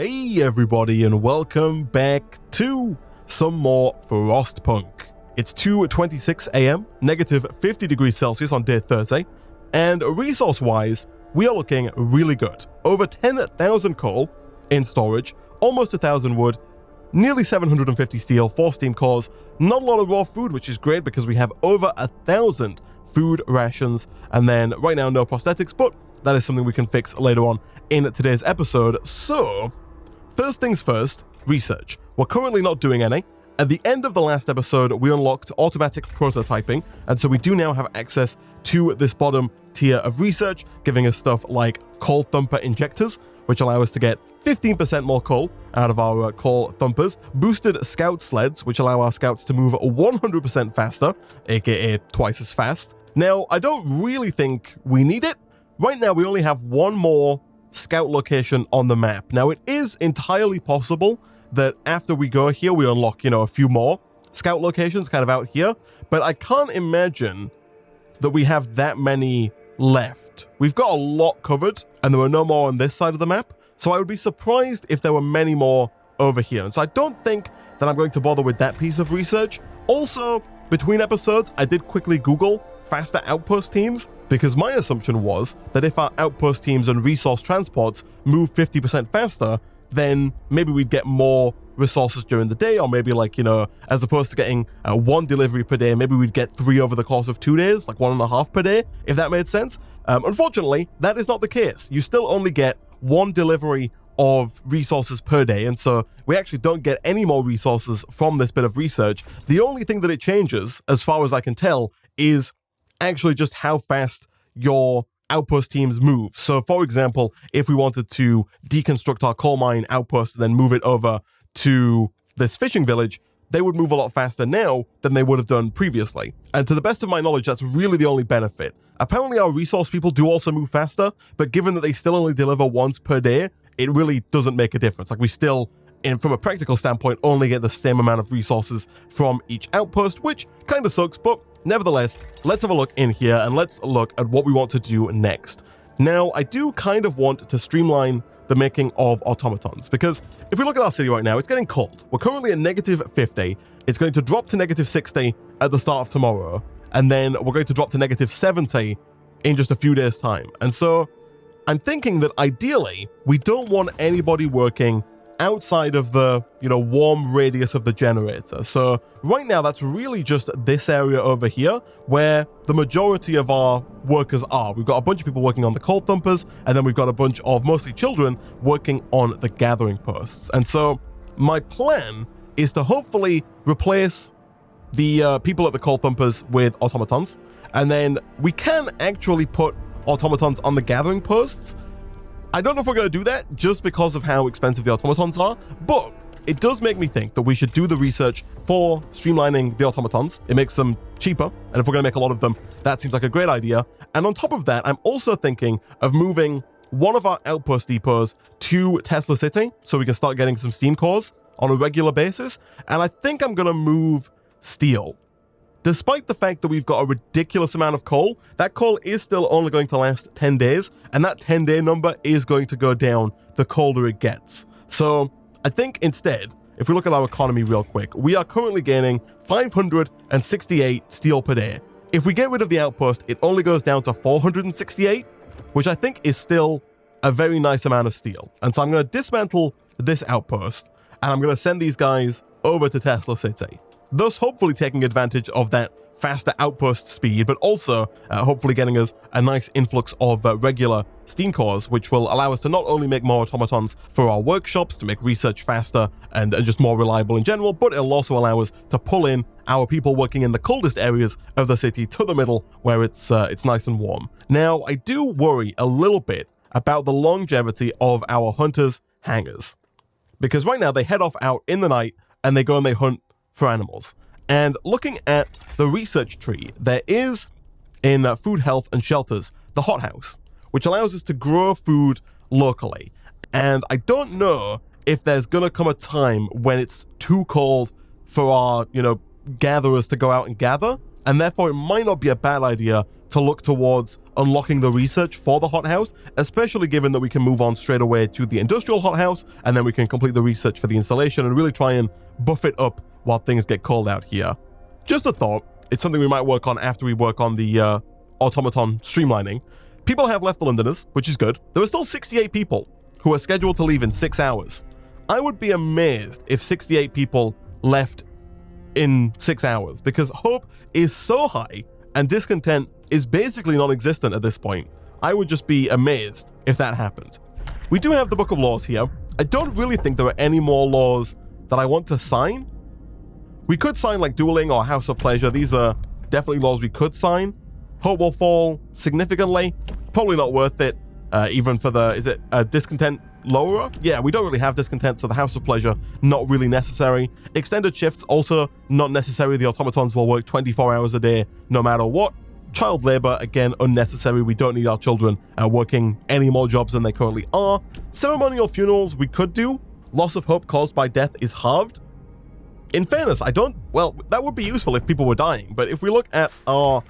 Hey everybody, and welcome back to some more Frostpunk. It's 2:26 AM, negative 50 degrees Celsius on day 30, and resource-wise, we are looking really good. Over 10,000 coal in storage, almost 1,000 wood, nearly 750 steel, 4 steam cores, not a lot of raw food, which is great because we have over 1,000 food rations, and then right now no prosthetics, but that is something we can fix later on in today's episode. So, first things first, research. We're currently not doing any. At the end of the last episode, we unlocked automatic prototyping, and so we do now have access to this bottom tier of research, giving us stuff like coal thumper injectors, which allow us to get 15% more coal out of our coal thumpers, boosted scout sleds, which allow our scouts to move 100% faster, aka twice as fast. Now, I don't really think we need it. Right now, we only have one more scout location on the map. Now, it is entirely possible that after we go here, we unlock, a few more scout locations kind of out here, but I can't imagine that we have that many left. We've got a lot covered, and there are no more on this side of the map, so I would be surprised if there were many more over here. And so I don't think that I'm going to bother with that piece of research. Also, between episodes, I did quickly Google faster outpost teams, because my assumption was that if our outpost teams and resource transports move 50% faster, then maybe we'd get more resources during the day, or maybe as opposed to getting 1 delivery per day, maybe we'd get 3 over the course of 2 days, like 1.5 per day, if that made sense. Unfortunately, that is not the case. You still only get 1 delivery of resources per day, and so we actually don't get any more resources from this bit of research. The only thing that it changes, as far as I can tell, is actually just how fast your outpost teams move. So for example, if we wanted to deconstruct our coal mine outpost and then move it over to this fishing village, they would move a lot faster now than they would have done previously. And to the best of my knowledge, that's really the only benefit. Apparently our resource people do also move faster, but given that they still only deliver once per day, it really doesn't make a difference. Like, we still, from a practical standpoint, only get the same amount of resources from each outpost, which kind of sucks, but nevertheless, let's have a look in here and let's look at what we want to do next. Now, I do kind of want to streamline the making of automatons, because if we look at our city right now, it's getting cold. We're currently at negative 50. It's going to drop to negative 60 at the start of tomorrow, and then we're going to drop to negative 70 in just a few days' time. And so I'm thinking that ideally, we don't want anybody working outside of the, warm radius of the generator. So right now, that's really just this area over here where the majority of our workers are. We've got a bunch of people working on the coal thumpers, and then we've got a bunch of mostly children working on the gathering posts. And so my plan is to hopefully replace the people at the coal thumpers with automatons, and then we can actually put automatons on the gathering posts. I don't know if we're going to do that just because of how expensive the automatons are, but it does make me think that we should do the research for streamlining the automatons. It makes them cheaper, and if we're going to make a lot of them, that seems like a great idea. And on top of that, I'm also thinking of moving one of our outpost depots to Tesla City so we can start getting some steam cores on a regular basis, and I think I'm going to move steel. Despite the fact that we've got a ridiculous amount of coal, that coal is still only going to last 10 days, and that 10-day number is going to go down the colder it gets. So I think instead, if we look at our economy real quick, we are currently gaining 568 steel per day. If we get rid of the outpost, it only goes down to 468, which I think is still a very nice amount of steel. And so I'm going to dismantle this outpost, and I'm going to send these guys over to Tesla City, thus hopefully taking advantage of that faster outpost speed, but also hopefully getting us a nice influx of regular steam cores, which will allow us to not only make more automatons for our workshops to make research faster and just more reliable in general, but it'll also allow us to pull in our people working in the coldest areas of the city to the middle where it's nice and warm. Now, I do worry a little bit about the longevity of our hunters' hangars, because right now they head off out in the night and they go and they hunt for animals. And looking at the research tree, there is in food, health, and shelters the hothouse, which allows us to grow food locally. And I don't know if there's gonna come a time when it's too cold for our, gatherers to go out and gather, and therefore it might not be a bad idea to look towards unlocking the research for the hothouse, especially given that we can move on straight away to the industrial hothouse, and then we can complete the research for the installation and really try and buff it up while things get called out here. Just a thought, it's something we might work on after we work on the automaton streamlining. People have left the Londoners, which is good. There are still 68 people who are scheduled to leave in 6 hours. I would be amazed if 68 people left in 6 hours, because hope is so high and discontent is basically non-existent at this point. I would just be amazed if that happened. We do have the Book of Laws here. I don't really think there are any more laws that I want to sign. We could sign like Dueling or House of Pleasure. These are definitely laws we could sign. Hope will fall significantly. Probably not worth it, even for the, is it discontent lower? Yeah, we don't really have discontent, so the House of Pleasure, not really necessary. Extended shifts, also not necessary. The automatons will work 24 hours a day, no matter what. Child labor, again, unnecessary. We don't need our children working any more jobs than they currently are. Ceremonial funerals, we could do. Loss of hope caused by death is halved. In fairness, well, that would be useful if people were dying, but if we look at our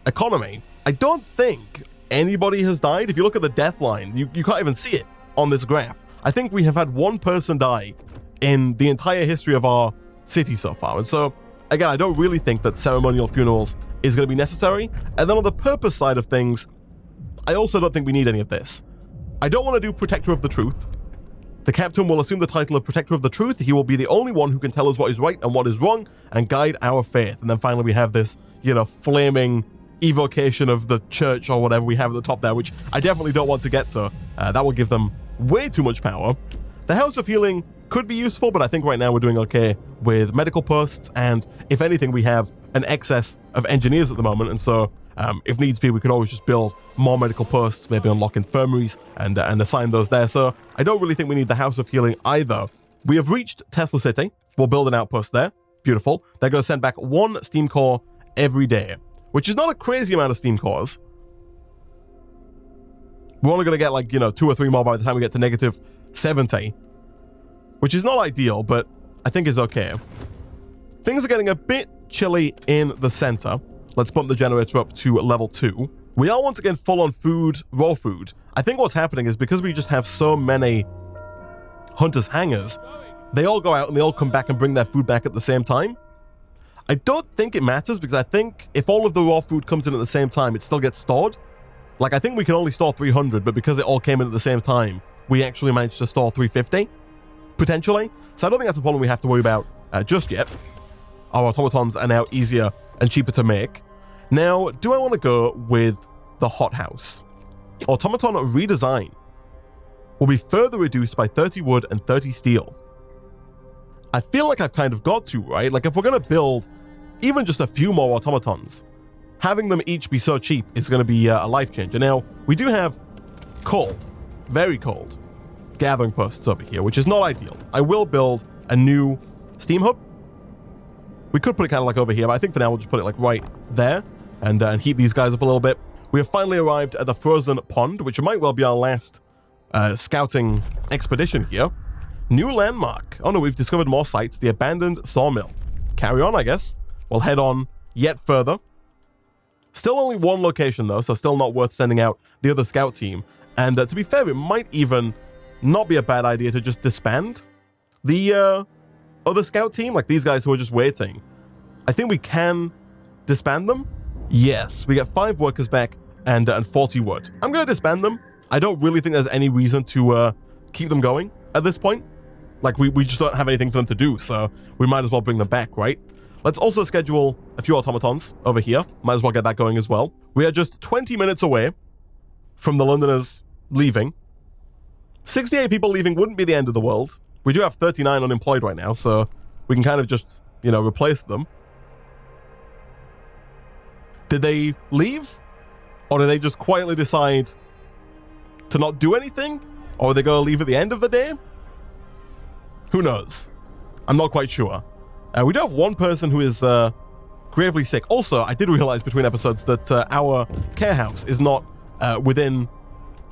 economy, I don't think anybody has died. If you look at the death line, you can't even see it on this graph. I think we have had one person die in the entire history of our city so far. And so, again, I don't really think that ceremonial funerals is going to be necessary. And then on the purpose side of things, I also don't think we need any of this. I don't want to do Protector of the Truth. The captain will assume the title of Protector of the Truth. He will be the only one who can tell us what is right and what is wrong and guide our faith. And then finally we have this, flaming evocation of the church or whatever we have at the top there, which I definitely don't want to get to. That will give them way too much power. The House of Healing could be useful, but I think right now we're doing okay with medical posts, and if anything, we have an excess of engineers at the moment, and so if needs be, we could always just build more medical posts, maybe unlock infirmaries and assign those there. So I don't really think we need the House of Healing either. We have reached Tesla City. We'll build an outpost there. Beautiful. They're going to send back 1 steam core every day, which is not a crazy amount of steam cores. We're only going to get 2 or 3 more by the time we get to negative 70, which is not ideal, but I think is okay. Things are getting a bit chilly in the center. Let's bump the generator up to level 2. We are once again full on food, raw food. I think what's happening is because we just have so many hunters' hangars, they all go out and they all come back and bring their food back at the same time. I don't think it matters, because I think if all of the raw food comes in at the same time, it still gets stored. I think we can only store 300, but because it all came in at the same time, we actually managed to store 350, potentially. So I don't think that's a problem we have to worry about just yet. Our automatons are now easier and cheaper to make. Now, do I want to go with the hothouse? Automaton redesign will be further reduced by 30 wood and 30 steel. I feel like I've kind of got to, right? If we're going to build even just a few more automatons, having them each be so cheap is going to be a life changer. Now, we do have cold, very cold, gathering posts over here, which is not ideal. I will build a new steam hub. We could put it kind of over here, but I think for now we'll just put it right there and heat these guys up a little bit. We have finally arrived at the frozen pond, which might well be our last scouting expedition here. New landmark. Oh no, we've discovered more sites. The abandoned sawmill. Carry on, I guess. We'll head on yet further. Still only 1 location though, so still not worth sending out the other scout team. And to be fair, it might even not be a bad idea to just disband the other scout team, these guys who are just waiting. I think we can disband them. Yes, we get 5 workers back and 40 wood. I'm going to disband them. I don't really think there's any reason to keep them going at this point. We just don't have anything for them to do, so we might as well bring them back, right? Let's also schedule a few automatons over here. Might as well get that going as well. We are just 20 minutes away from the Londoners leaving. 68 people leaving wouldn't be the end of the world. We do have 39 unemployed right now, so we can kind of just, replace them. Did they leave? Or did they just quietly decide to not do anything? Or are they going to leave at the end of the day? Who knows? I'm not quite sure. We do have 1 person who is gravely sick. Also, I did realize between episodes that our care house is not within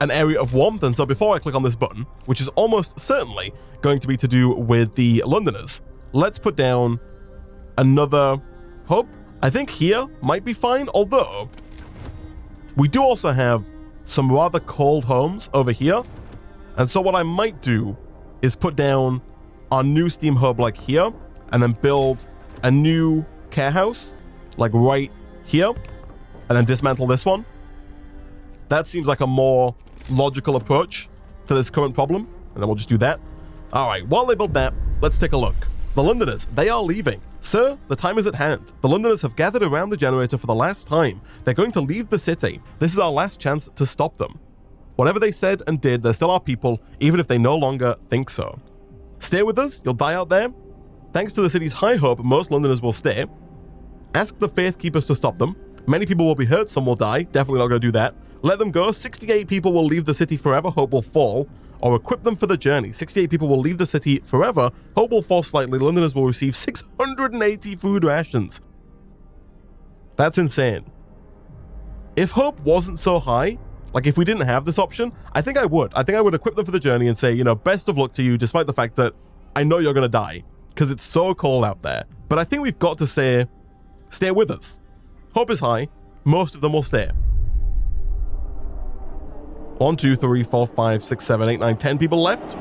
an area of warmth, and so before I click on this button, which is almost certainly going to be to do with the Londoners, let's put down another hub. I think here might be fine, although we do also have some rather cold homes over here. And so what I might do is put down our new steam hub like here, and then build a new care house like right here, and then dismantle this one. That seems like a more logical approach to this current problem, and then we'll just do that. All right, while they build that, let's take a look. The Londoners, they are leaving. Sir, the time is at hand. The Londoners have gathered around the generator for the last time. They're going to leave the city. This is our last chance to stop them. Whatever they said and did, they're still our people, even if they no longer think so. Stay with us, you'll die out there. Thanks to the city's high hope, most Londoners will stay. Ask the Faith Keepers to stop them. Many people will be hurt, some will die. Definitely not going to do that. Let them go. 68 people will leave the city forever, hope will fall. Or equip them for the journey. 68 people will leave the city forever, hope will fall slightly. Londoners will receive 680 food rations. That's insane. If hope wasn't so high, like if we didn't have this option, I think I would. I think I would equip them for the journey and say, you know, best of luck to you, despite the fact that I know you're going to die, because it's so cold out there. But I think we've got to say, stay with us. Hope is high. Most of them will stay. 1, 2, 3, 4, 5, 6, 7, 8, 9, 10 people left.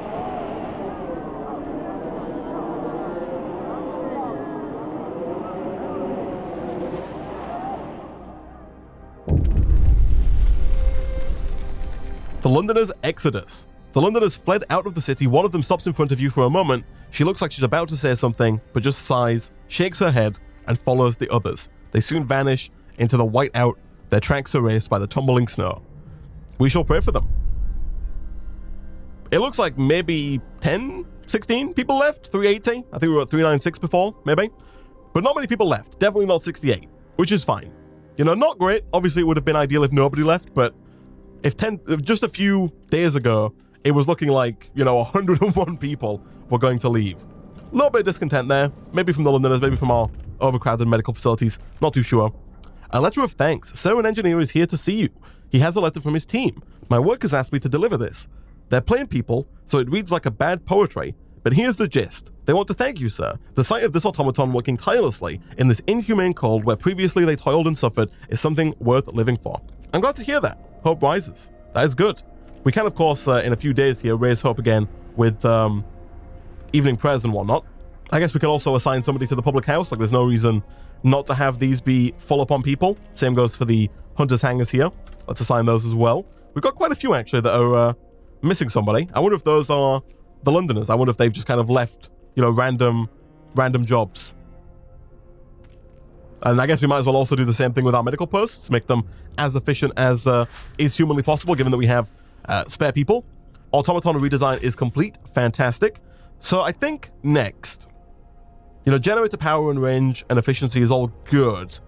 The Londoners' exodus. The Londoners fled out of the city. One of them stops in front of you for a moment. She looks like she's about to say something, but just sighs, shakes her head, and follows the others. They soon vanish into the whiteout, their tracks erased by the tumbling snow. We shall pray for them. It looks like maybe 10, 16 people left, 380. I think we were at 396 before, maybe. But not many people left. Definitely not 68, which is fine. You know, not great. Obviously, it would have been ideal if nobody left, but if just a few days ago, it was looking like, you know, 101 people were going to leave. A little bit of discontent there, maybe from the Londoners, maybe from our overcrowded medical facilities, not too sure. A letter of thanks. Sir, an engineer is here to see you. He has a letter from his team. My work has asked me to deliver this. They're plain people, so it reads like a bad poetry, but here's the gist. They want to thank you, sir. The sight of this automaton working tirelessly in this inhumane cold where previously they toiled and suffered is something worth living for. I'm glad to hear that. Hope rises. That is good. We can, of course, in a few days here, raise hope again with evening prayers and whatnot. I guess we can also assign somebody to the public house. Like, there's no reason not to have these be full up on people. Same goes for the hunters' hangars here. Let's assign those as well. We've got quite a few, actually, that are missing somebody. I wonder if those are the Londoners. I wonder if they've just kind of left, you know, random jobs. And I guess we might as well also do the same thing with our medical posts, make them as efficient as is humanly possible, given that we have spare people. Automaton redesign is complete. Fantastic. So I think next, you know, generator power and range and efficiency is all good.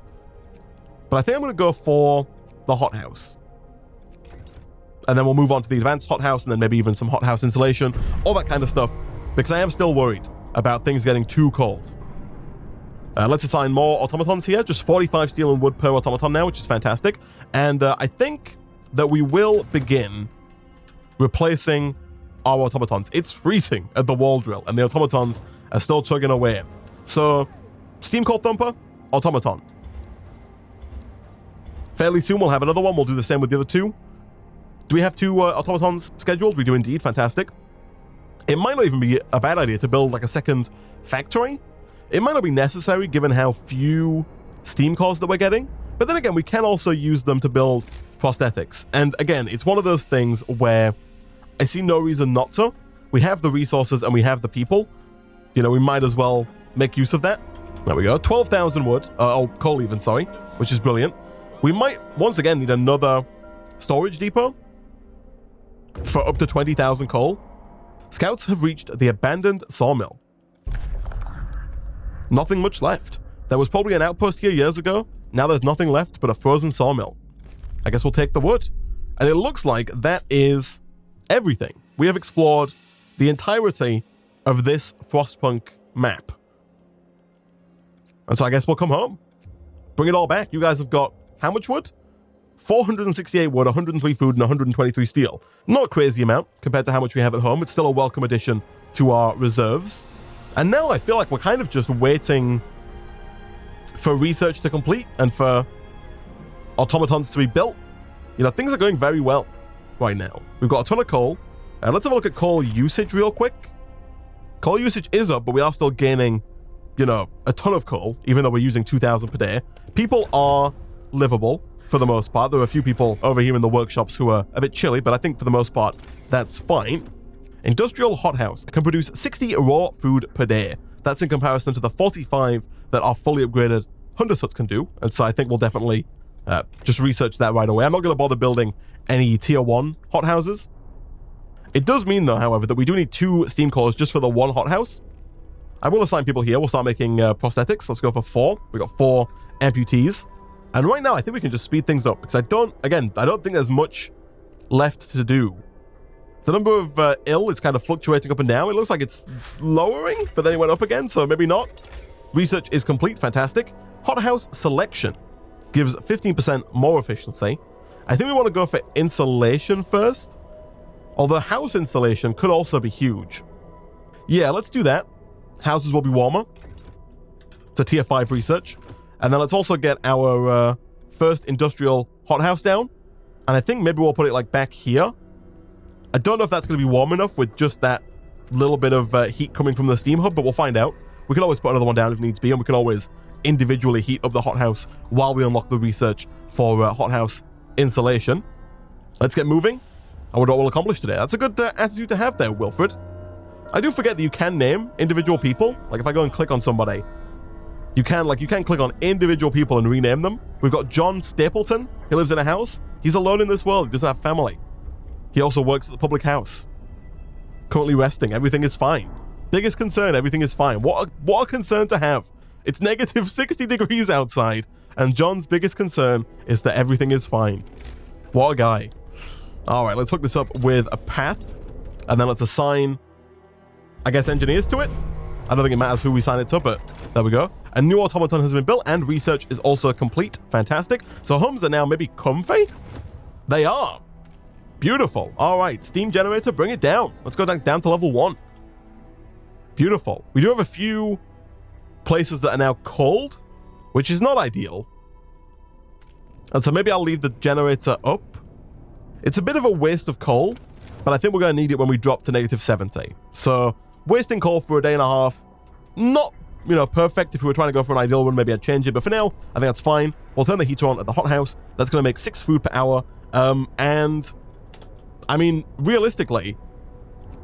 But I think I'm going to go for the hothouse. And then we'll move on to the advanced hothouse, and then maybe even some hothouse insulation, all that kind of stuff, because I am still worried about things getting too cold. Let's assign more automatons here, just 45 steel and wood per automaton now, which is fantastic. And I think that we will begin replacing our automatons. It's freezing at the wall drill, and the automatons are still chugging away. So, steam core thumper, automaton. Fairly soon we'll have another one. We'll do the same with the other two. Do we have two automatons scheduled? We do indeed. Fantastic. It might not even be a bad idea to build like a second factory. It might not be necessary given how few steam cores that we're getting. But then again, we can also use them to build prosthetics. And again, it's one of those things where I see no reason not to. We have the resources and we have the people. You know, we might as well make use of that. There we go. 12,000 wood. Coal even, sorry. Which is brilliant. We might, once again, need another storage depot for up to 20,000 coal. Scouts have reached the abandoned sawmill. Nothing much left. There was probably an outpost here years ago. Now there's nothing left but a frozen sawmill. I guess we'll take the wood. And it looks like that is everything. We have explored the entirety of this Frostpunk map. And so I guess we'll come home. Bring it all back. You guys have got how much wood? 468 wood, 103 food, and 123 steel. Not a crazy amount compared to how much we have at home. It's still a welcome addition to our reserves. And now I feel like we're kind of just waiting for research to complete and for automatons to be built. You know, things are going very well right now. We've got a ton of coal. And let's have a look at coal usage real quick. Coal usage is up, but we are still gaining, you know, a ton of coal, even though we're using 2,000 per day. People are livable for the most part. There are a few people over here in the workshops who are a bit chilly, but I think for the most part, that's fine. Industrial hothouse can produce 60 raw food per day. That's in comparison to the 45 that our fully upgraded Hunter's huts can do. And so I think we'll definitely just research that right away. I'm not going to bother building any tier 1 hothouses. It does mean, though, however, that we do need 2 steam cores just for the 1 hothouse. I will assign people here. We'll start making prosthetics. Let's go for 4. We got 4 amputees. And right now, I think we can just speed things up because I don't think there's much left to do. The number of ill is kind of fluctuating up and down. It looks like it's lowering, but then it went up again, so maybe not. Research is complete. Fantastic. Hothouse selection gives 15% more efficiency. I think we want to go for insulation first. Although house insulation could also be huge. Yeah, let's do that. Houses will be warmer. It's a tier 5 research. And then let's also get our first industrial hothouse down. And I think maybe we'll put it like back here. I don't know if that's going to be warm enough with just that little bit of heat coming from the steam hub, but we'll find out. We can always put another one down if needs be, and we can always individually heat up the hothouse while we unlock the research for hothouse insulation. Let's get moving. I wonder what we'll accomplish today. That's a good attitude to have there, Wilfred. I do forget that you can name individual people. Like if I go and click on somebody, you can click on individual people and rename them. We've got John Stapleton. He lives in a house. He's alone in this world. He doesn't have family. He also works at the public house. Currently resting. Everything is fine. Biggest concern, everything is fine. What a concern to have. It's negative 60 degrees outside, and John's biggest concern is that everything is fine. What a guy. All right, let's hook this up with a path, and then let's assign, I guess, engineers to it. I don't think it matters who we sign it to, but there we go. A new automaton has been built, and research is also complete. Fantastic. So homes are now maybe comfy? They are. Beautiful. All right, steam generator, bring it down. Let's go down to level 1. Beautiful. We do have a few places that are now cold, which is not ideal. And so maybe I'll leave the generator up. It's a bit of a waste of coal, but I think we're going to need it when we drop to negative 70. So wasting coal for a day and a half, not, perfect. If we were trying to go for an ideal one, maybe I'd change it. But for now, I think that's fine. We'll turn the heater on at the hothouse. That's going to make 6 food per hour. And I mean, realistically,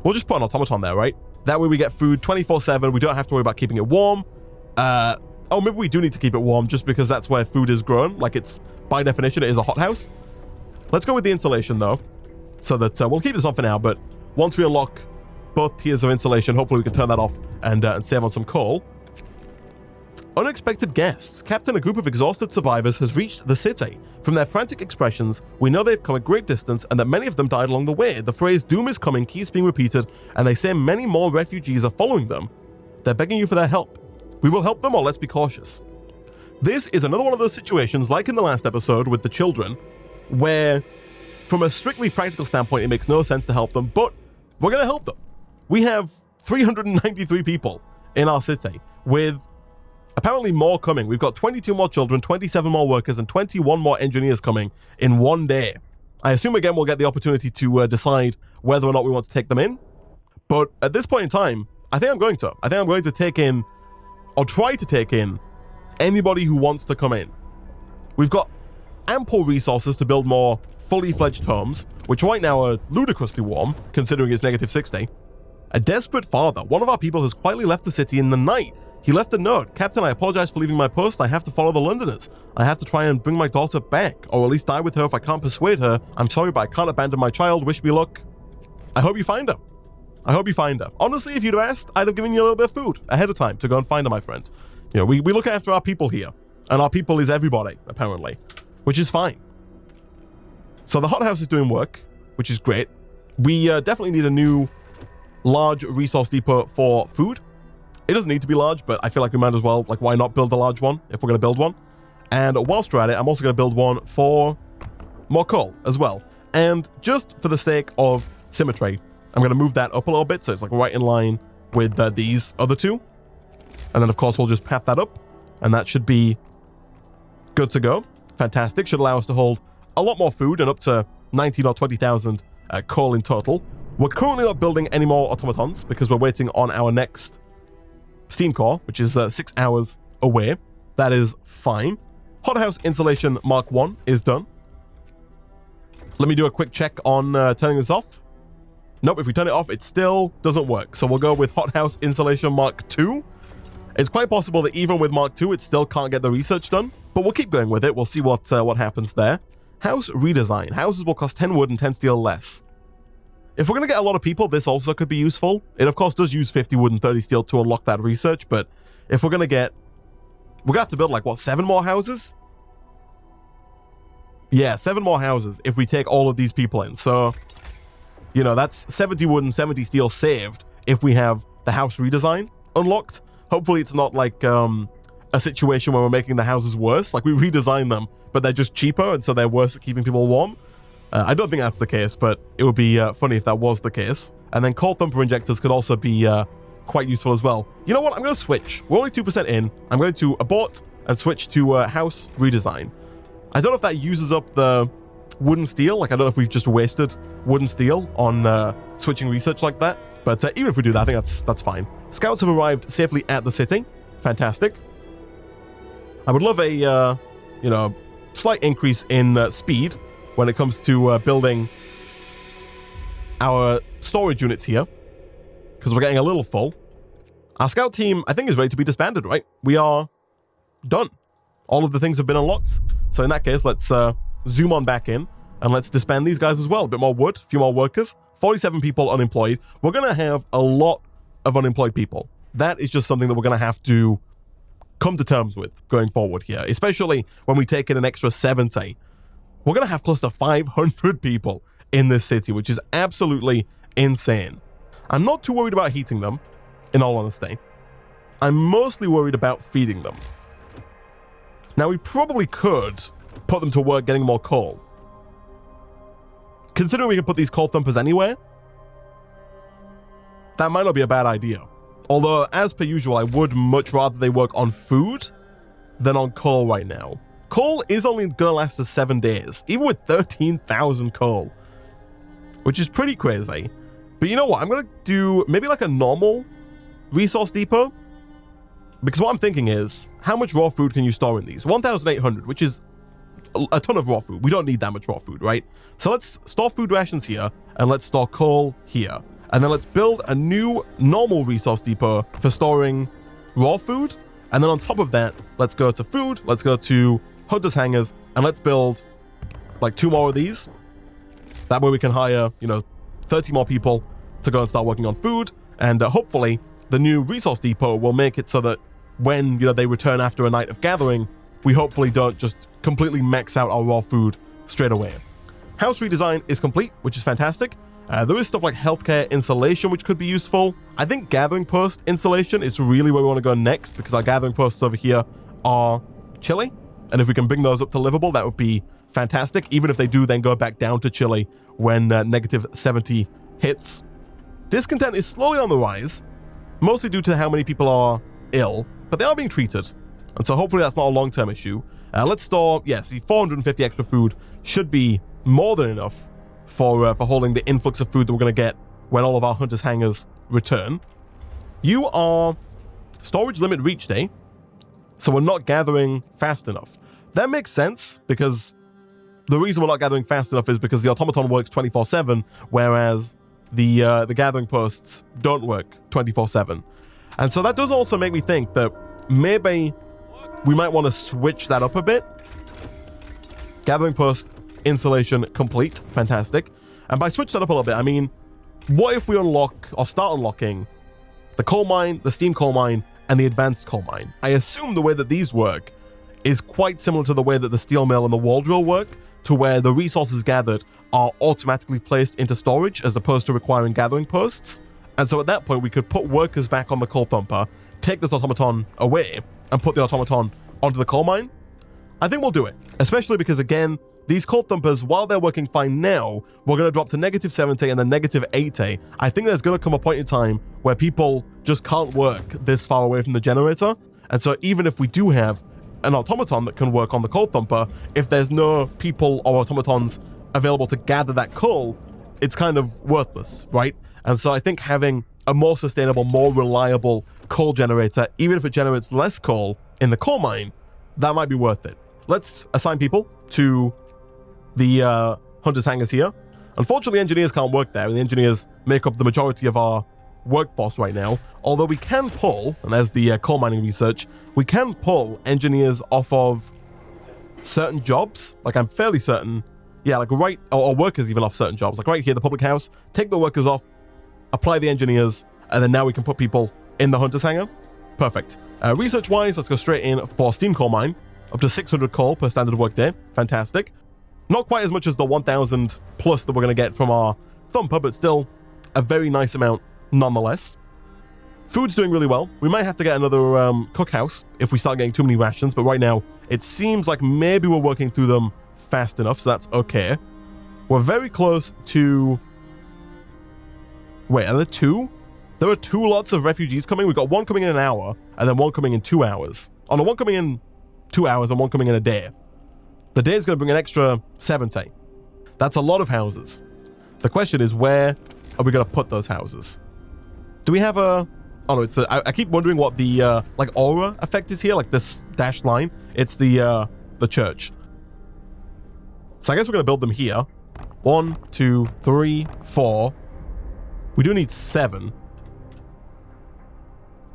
we'll just put an automaton there, right? That way we get food 24/7. We don't have to worry about keeping it warm. Oh, maybe we do need to keep it warm just because that's where food is grown. Like it's, by definition, it is a hothouse. Let's go with the insulation though, so that we'll keep this on for now. But once we unlock both tiers of insulation, hopefully we can turn that off and save on some coal. Unexpected guests. Captain, a group of exhausted survivors has reached the city. From their frantic expressions, we know they've come a great distance and that many of them died along the way. The phrase "doom is coming" keeps being repeated, and they say many more refugees are following them. They're begging you for their help. We will help them, or let's be cautious. This is another one of those situations, like in the last episode with the children, where from a strictly practical standpoint, it makes no sense to help them, but we're going to help them. We have 393 people in our city, with apparently more coming. We've got 22 more children, 27 more workers, and 21 more engineers coming in one day. I assume, again, we'll get the opportunity to decide whether or not we want to take them in. But at this point in time, I think I'm going to. I think I'm going to take in, or try to take in, anybody who wants to come in. We've got ample resources to build more fully fledged homes, which right now are ludicrously warm, considering it's negative 60. A desperate father. One of our people has quietly left the city in the night. He left a note. Captain, I apologize for leaving my post. I have to follow the Londoners. I have to try and bring my daughter back, or at least die with her if I can't persuade her. I'm sorry, but I can't abandon my child. Wish me luck. I hope you find her. I hope you find her. Honestly, if you'd have asked, I'd have given you a little bit of food ahead of time to go and find her, my friend. We look after our people here, and our people is everybody, apparently, which is fine. So the hothouse is doing work, which is great. We definitely need a new large resource depot for food. It doesn't need to be large, but I feel like we might as well, why not build a large one if we're going to build one? And whilst we're at it, I'm also going to build one for more coal as well. And just for the sake of symmetry, I'm going to move that up a little bit so it's right in line with these other two. And then, of course, we'll just path that up. and that should be good to go. Fantastic. Should allow us to hold a lot more food and up to 19 or 20,000 coal in total. We're currently not building any more automatons because we're waiting on our next steam core, which is 6 hours away. That is fine. Hothouse insulation Mark 1 is done. Let me do a quick check on turning this off. Nope, if we turn it off, it still doesn't work. So we'll go with hothouse insulation Mark 2. It's quite possible that even with Mark 2, it still can't get the research done, but we'll keep going with it. We'll see what happens there. House redesign. Houses will cost 10 wood and 10 steel less. If we're going to get a lot of people, this also could be useful. It, of course, does use 50 wood and 30 steel to unlock that research, but if we're going to get... We're going to have to build, like, what, 7 more houses? Yeah, 7 more houses if we take all of these people in. So, you know, that's 70 wood and 70 steel saved if we have the house redesign unlocked. Hopefully it's not like a situation where we're making the houses worse. Like, we redesign them, but they're just cheaper, and so they're worse at keeping people warm. I don't think that's the case, but it would be funny if that was the case. And then coal thumper injectors could also be quite useful as well. You know what? I'm going to switch. We're only 2% in. I'm going to abort and switch to house redesign. I don't know if that uses up the wooden steel. Like, I don't know if we've just wasted wooden steel on switching research like that. But even if we do that, I think that's fine. Scouts have arrived safely at the city. Fantastic. I would love a, you know, slight increase in speed when it comes to building our storage units here, because we're getting a little full. Our scout team, I think, is ready to be disbanded, right? We are done. All of the things have been unlocked. So in that case, let's zoom on back in and let's disband these guys as well. A bit more wood, a few more workers, 47 people unemployed. We're going to have a lot of unemployed people. That is just something that we're going to have to come to terms with going forward here, especially when we take in an extra 70. We're going to have close to 500 people in this city, which is absolutely insane. I'm not too worried about heating them, in all honesty. I'm mostly worried about feeding them. Now, we probably could put them to work getting more coal. Considering we can put these coal thumpers anywhere, that might not be a bad idea. Although, as per usual, I would much rather they work on food than on coal right now. Coal is only going to last us 7 days, even with 13,000 coal, which is pretty crazy. But you know what? I'm going to do maybe like a normal resource depot, because what I'm thinking is, how much raw food can you store in these? 1,800, which is a ton of raw food. We don't need that much raw food, right? So let's store food rations here, and let's store coal here. And then let's build a new normal resource depot for storing raw food. And then on top of that, let's go to food, let's go to hunters hangars, and let's build like 2 more of these. That way we can hire, you know, 30 more people to go and start working on food. And hopefully the new resource depot will make it so that when, you know, they return after a night of gathering, we hopefully don't just completely max out our raw food straight away. House redesign is complete, which is fantastic. There is stuff like healthcare insulation, which could be useful. I think gathering post insulation is really where we want to go next, because our gathering posts over here are chilly. And if we can bring those up to livable, that would be fantastic, even if they do then go back down to chilly when negative 70 hits. Discontent is slowly on the rise, mostly due to how many people are ill, but they are being treated. And so hopefully that's not a long-term issue. Let's store, yeah, see, 450 extra food should be more than enough for holding the influx of food that we're going to get when all of our hunters hangars return. You are storage limit reached, eh? So we're not gathering fast enough. That makes sense, because the reason we're not gathering fast enough is because the automaton works 24/7, whereas the gathering posts don't work 24/7. And so that does also make me think that maybe we might want to switch that up a bit. Gathering post insulation complete. Fantastic. And by switch that up a little bit, I mean, what if we unlock or start unlocking the coal mine, the steam coal mine, and the advanced coal mine? I assume the way that these work is quite similar to the way that the steel mill and the wall drill work, to where the resources gathered are automatically placed into storage as opposed to requiring gathering posts. And so at that point, we could put workers back on the coal thumper, take this automaton away, and put the automaton onto the coal mine. I think we'll do it, especially because, again, these coal thumpers, while they're working fine now, we're going to drop to negative 70 and then negative 80. I think there's going to come a point in time where people just can't work this far away from the generator, And so even if we do have an automaton that can work on the coal thumper, if there's no people or automatons available to gather that coal, it's kind of worthless, right? And so I think having a more sustainable, more reliable coal generator, even if it generates less coal in the coal mine, that might be worth it. Let's assign people to the hunters' hangars here. Unfortunately, engineers can't work there, and the engineers make up the majority of our workforce right now. Although we can pull, and there's the coal mining research, we can pull engineers off of certain jobs. Like, I'm fairly certain, yeah, like or workers even off certain jobs. Like right here, the public house, take the workers off, apply the engineers, and then now we can put people in the hunters' hangar. Perfect. Research-wise, let's go straight in for steam coal mine. Up to 600 coal per standard workday. Fantastic. Not quite as much as the 1,000 plus that we're going to get from our thumper, but still a very nice amount nonetheless. Food's doing really well. We might have to get another cookhouse if we start getting too many rations, but right now it seems like maybe we're working through them fast enough, so that's okay. We're very close to... Wait, are there two? There are 2 lots of refugees coming. We've got one coming in an hour, and then one coming in 2 hours. Oh no, one coming in 2 hours and one coming in a day. The day is going to bring an extra 70. That's a lot of houses. The question is, where are we going to put those houses? Do we have a... Oh no, it's a... I keep wondering what the, like, aura effect is here, like this dashed line. It's the church. So I guess we're going to build them here. 1, 2, 3, 4. We do need 7.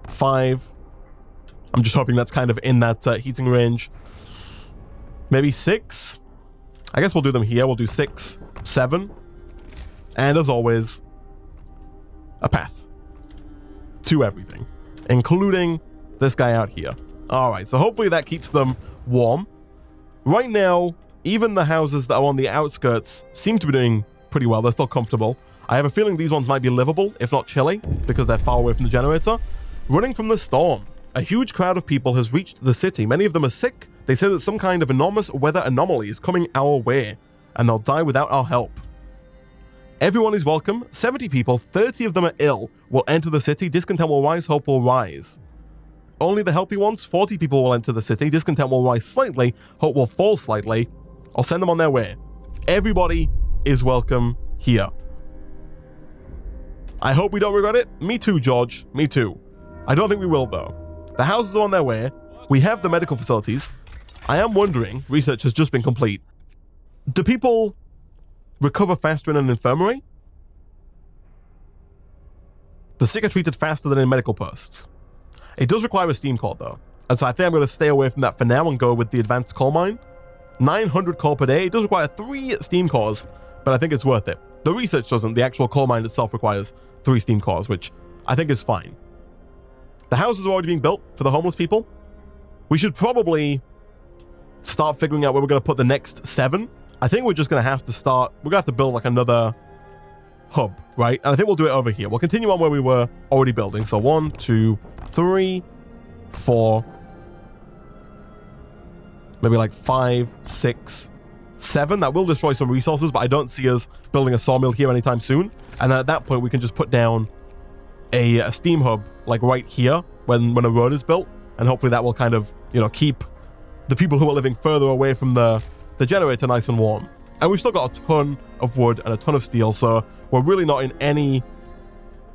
5. I'm just hoping that's kind of in that heating range. Maybe 6. I guess we'll do them here. We'll do 6, 7. And as always, a path to everything, including this guy out here. All right, so hopefully that keeps them warm. Right now, even the houses that are on the outskirts seem to be doing pretty well. They're still comfortable. I have a feeling these ones might be livable, if not chilly, because they're far away from the generator. Running from the storm. A huge crowd of people has reached the city. Many of them are sick. They say that some kind of enormous weather anomaly is coming our way, and they'll die without our help. Everyone is welcome. 70 people, 30 of them are ill, will enter the city. Discontent will rise, hope will rise. Only the healthy ones, 40 people will enter the city. Discontent will rise slightly, hope will fall slightly. I'll send them on their way. Everybody is welcome here. I hope we don't regret it. Me too, George. Me too. I don't think we will, though. The houses are on their way. We have the medical facilities. I am wondering, research has just been complete. Do people recover faster in an infirmary? The sick are treated faster than in medical posts. It does require a steam core, though. And so I think I'm going to stay away from that for now and go with the advanced coal mine. 900 coal per day. It does require 3 steam cores, but I think it's worth it. The research doesn't. The actual coal mine itself requires 3 steam cores, which I think is fine. The houses are already being built for the homeless people. We should probably start figuring out where we're going to put the next 7. I think we're just going to have to start... We're going to have to build like another hub, right? And I think we'll do it over here. We'll continue on where we were already building. So 1, 2, 3, 4... Maybe like 5, 6, 7. That will destroy some resources, but I don't see us building a sawmill here anytime soon. And at that point, we can just put down a steam hub like right here when a road is built. And hopefully that will kind of, you know, keep the people who are living further away from the generator nice and warm. And we've still got a ton of wood and a ton of steel, so we're really not in any,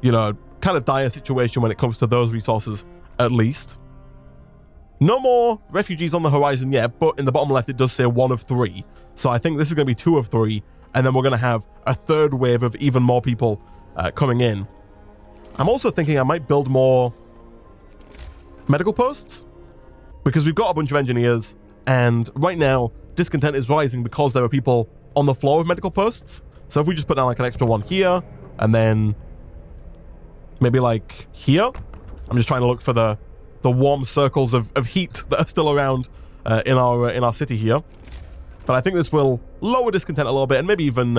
you know, kind of dire situation when it comes to those resources, at least. No more refugees on the horizon yet, but in the bottom left it does say 1 of 3. So I think this is going to be 2 of 3, and then we're going to have a third wave of even more people coming in. I'm also thinking I might build more medical posts, because we've got a bunch of engineers, and right now discontent is rising because there are people on the floor of medical posts. So if we just put down like an extra one here, and then maybe like here, I'm just trying to look for the warm circles of heat that are still around in our city here. But I think this will lower discontent a little bit and maybe even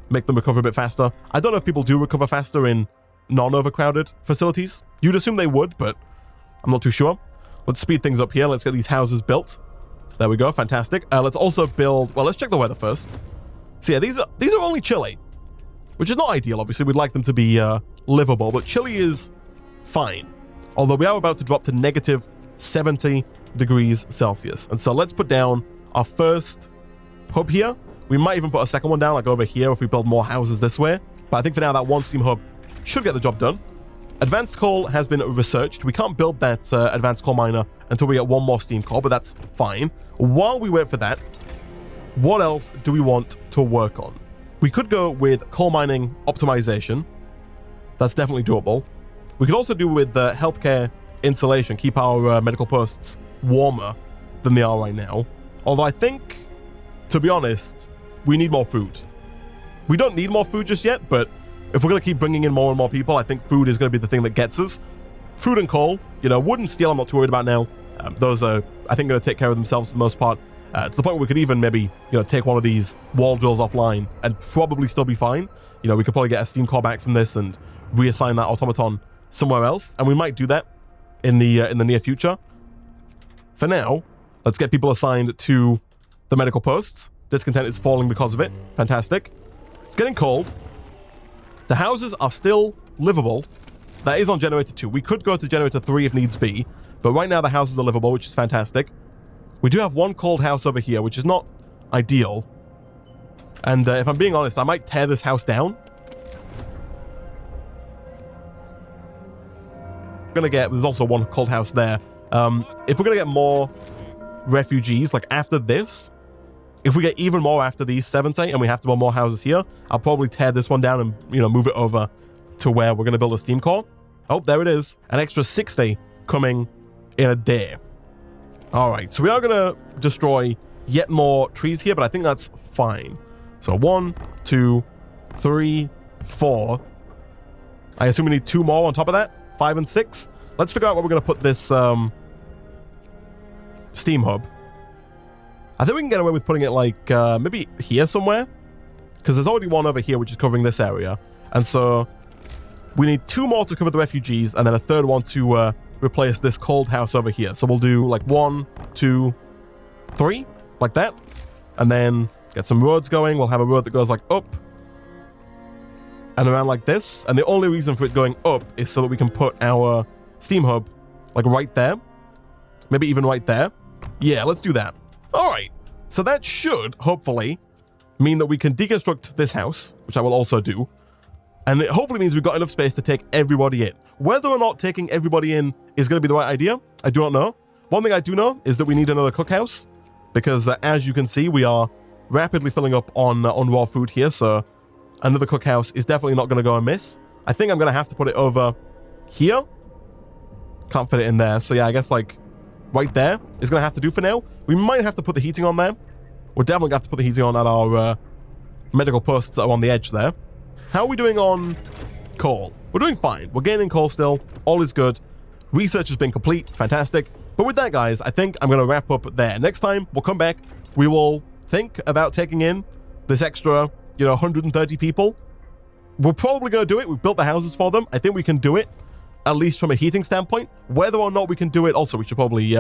make them recover a bit faster. I don't know if people do recover faster in non-overcrowded facilities. You'd assume they would, but I'm not too sure. Let's speed things up here. Let's get these houses built. There we go. Fantastic. Let's also build... Well, let's check the weather first. So yeah, these are only chilly, which is not ideal. Obviously, we'd like them to be livable, but chilly is fine. Although we are about to drop to negative 70 degrees Celsius. And so let's put down our first hub here. We might even put a second one down, like over here, if we build more houses this way. But I think for now, that one steam hub should get the job done. Advanced coal has been researched. We can't build that advanced coal miner until we get one more steam core, but that's fine. While we wait for that, what else do we want to work on? We could go with coal mining optimization. That's definitely doable. We could also do with the healthcare insulation, keep our medical posts warmer than they are right now. Although I think, to be honest, we need more food. We don't need more food just yet, but if we're going to keep bringing in more and more people, I think food is going to be the thing that gets us. Food and coal, you know, wood and steel I'm not too worried about now. Those are, I think, going to take care of themselves for the most part. To the point where we could even maybe, you know, take one of these wall drills offline and probably still be fine. You know, we could probably get a steam core back from this and reassign that automaton somewhere else. And we might do that in the near future. For now, let's get people assigned to the medical posts. Discontent is falling because of it. Fantastic. It's getting cold. The houses are still livable. That is on generator 2. We could go to generator 3 if needs be, but right now the houses are livable, which is fantastic. We do have one cold house over here, which is not ideal. And if I'm being honest, I might tear this house down. There's also one cold house there. If we're gonna get more refugees, like after this, if we get even more after these 70 and we have to build more houses here, I'll probably tear this one down and, you know, move it over to where we're going to build a steam core. Oh, there it is. An extra 60 coming in a day. All right, so we are going to destroy yet more trees here, but I think that's fine. So 1, 2, 3, 4. I assume we need 2 more on top of that. 5 and 6. Let's figure out where we're going to put this steam hub. I think we can get away with putting it like maybe here somewhere, because there's already one over here which is covering this area, and so we need 2 more to cover the refugees and then a third one to replace this cold house over here. So we'll do like 1, 2, 3 like that, and then get some roads going. We'll have a road that goes like up and around like this, and the only reason for it going up is so that we can put our steam hub like right there, maybe even right there. Yeah, let's do that. All right, so that should hopefully mean that we can deconstruct this house, which I will also do. And it hopefully means we've got enough space to take everybody in. Whether or not taking everybody in is going to be the right idea, I do not know. One thing I do know is that we need another cookhouse, because as you can see, we are rapidly filling up on raw food here. So another cookhouse is definitely not going to go amiss. I think I'm going to have to put it over here. Can't fit it in there. So yeah, I guess like right there is going to have to do for now. We might have to put the heating on there. We're definitely going to have to put the heating on at our medical posts that are on the edge there. How are we doing on coal? We're doing fine. We're gaining coal still. All is good. Research has been complete. Fantastic. But with that, guys, I think I'm going to wrap up there. Next time, we'll come back. We will think about taking in this extra, 130 people. We're probably going to do it. We've built the houses for them. I think we can do it, at least from a heating standpoint. Whether or not we can do it, also, we should probably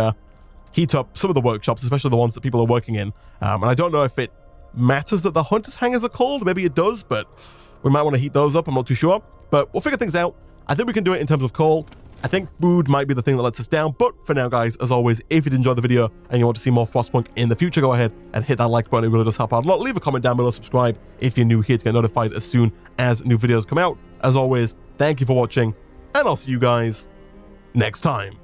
heat up some of the workshops, especially the ones that people are working in. And I don't know if it matters that the hunters' hangars are cold. Maybe it does, but we might want to heat those up. I'm not too sure. But we'll figure things out. I think we can do it in terms of coal. I think food might be the thing that lets us down. But for now, guys, as always, if you did enjoy the video and you want to see more Frostpunk in the future, go ahead and hit that like button. It really does help out a lot. Leave a comment down below, subscribe if you're new here to get notified as soon as new videos come out. As always, thank you for watching, and I'll see you guys next time.